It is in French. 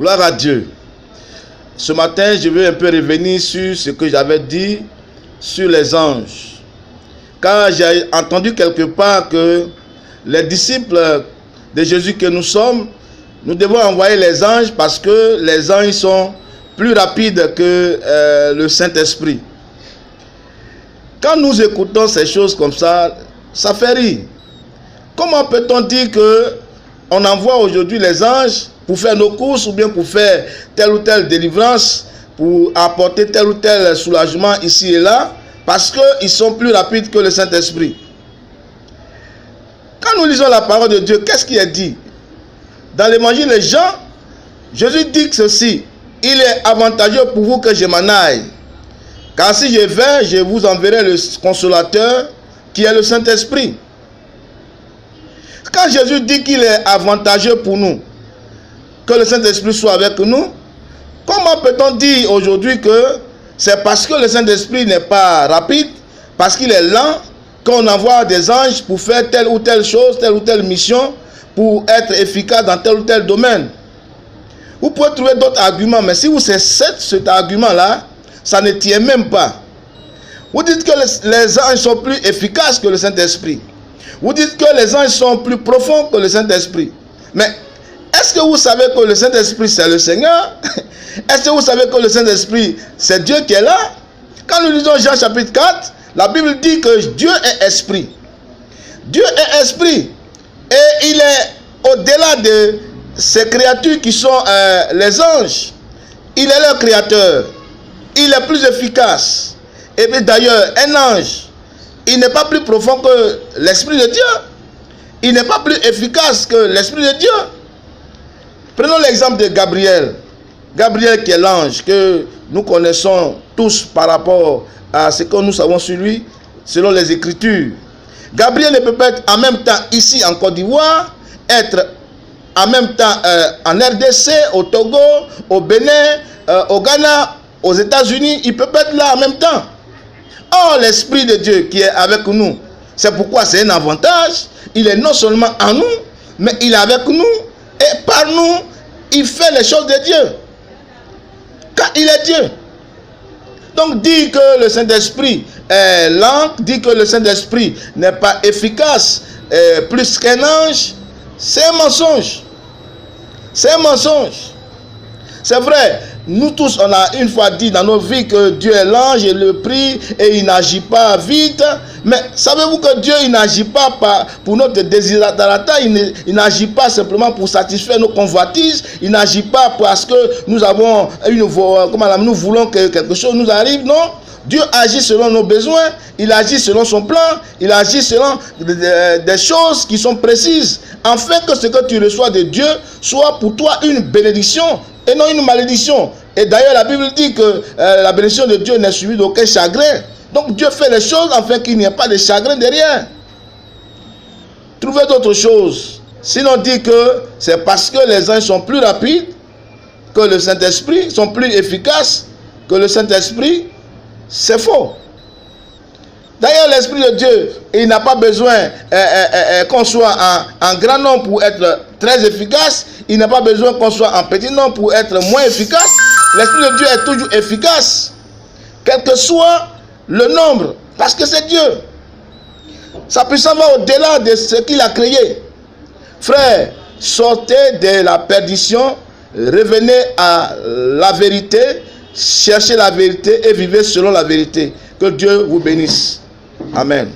Gloire à Dieu. Ce matin, je veux un peu revenir sur ce que j'avais dit sur les anges. Car j'ai entendu quelque part que les disciples de Jésus que nous sommes, nous devons envoyer les anges parce que les anges sont plus rapides que le Saint-Esprit. Quand nous écoutons ces choses comme ça, ça fait rire. Comment peut-on dire qu'on envoie aujourd'hui les anges pour faire nos courses ou bien pour faire telle ou telle délivrance, pour apporter tel ou tel soulagement ici et là, parce qu'ils sont plus rapides que le Saint-Esprit? Quand nous lisons la parole de Dieu, qu'est-ce qui est dit? Dans l'évangile de Jean, Jésus dit que ceci: il est avantageux pour vous que je m'en aille. Car si je vais, je vous enverrai le consolateur qui est le Saint-Esprit. Quand Jésus dit qu'il est avantageux pour nous que le Saint-Esprit soit avec nous, comment peut-on dire aujourd'hui que c'est parce que le Saint-Esprit n'est pas rapide, parce qu'il est lent, qu'on envoie des anges pour faire telle ou telle chose, telle ou telle mission, pour être efficace dans tel ou tel domaine? Vous pouvez trouver d'autres arguments, mais si vous cessez cet argument-là, ça ne tient même pas. Vous dites que les anges sont plus efficaces que le Saint-Esprit. Vous dites que les anges sont plus profonds que le Saint-Esprit. Mais est-ce que vous savez que le Saint-Esprit c'est le Seigneur? Est-ce que vous savez que le Saint-Esprit c'est Dieu qui est là? Quand nous lisons Jean chapitre 4, la Bible dit que Dieu est esprit. Dieu est esprit. Et il est au-delà de ces créatures qui sont les anges. Il est leur créateur. Il est plus efficace. Et puis d'ailleurs, un ange, il n'est pas plus profond que l'Esprit de Dieu. Il n'est pas plus efficace que l'Esprit de Dieu. Prenons l'exemple de Gabriel. Gabriel qui est l'ange que nous connaissons tous par rapport à ce que nous savons sur lui, selon les Écritures. Gabriel ne peut pas être en même temps ici en Côte d'Ivoire, être en même temps en RDC, au Togo, au Bénin, au Ghana, aux États-Unis. Il ne peut pas être là en même temps. Or, l'Esprit de Dieu qui est avec nous, c'est pourquoi c'est un avantage. Il est non seulement en nous, mais il est avec nous. Et par nous, il fait les choses de Dieu. Car il est Dieu. Donc, dire que le Saint-Esprit est lent, dire que le Saint-Esprit n'est pas efficace, plus qu'un ange, c'est un mensonge. C'est un mensonge. C'est vrai, nous tous, on a une fois dit dans nos vies que Dieu est l'ange et le prie et il n'agit pas vite. Mais savez-vous que Dieu, il n'agit pas pour notre désirata, il n'agit pas simplement pour satisfaire nos convoitises, il n'agit pas parce que nous avons nous voulons que quelque chose nous arrive, non. Dieu agit selon nos besoins, il agit selon son plan, il agit selon des choses qui sont précises, afin que ce que tu reçois de Dieu soit pour toi une bénédiction et non une malédiction. Et d'ailleurs la Bible dit que la bénédiction de Dieu n'est suivie d'aucun chagrin. Donc Dieu fait les choses afin qu'il n'y ait pas de chagrin derrière. Trouvez d'autres choses. Sinon dit que c'est parce que les anges sont plus rapides que le Saint-Esprit, sont plus efficaces que le Saint-Esprit. C'est faux. D'ailleurs, l'Esprit de Dieu, il n'a pas besoin qu'on soit en grand nombre pour être très efficace. Il n'a pas besoin qu'on soit en petit nombre pour être moins efficace. L'Esprit de Dieu est toujours efficace, quel que soit le nombre, parce que c'est Dieu. Sa puissance va au-delà de ce qu'il a créé. Frère, sortez de la perdition, revenez à la vérité, cherchez la vérité et vivez selon la vérité. Que Dieu vous bénisse. Amen.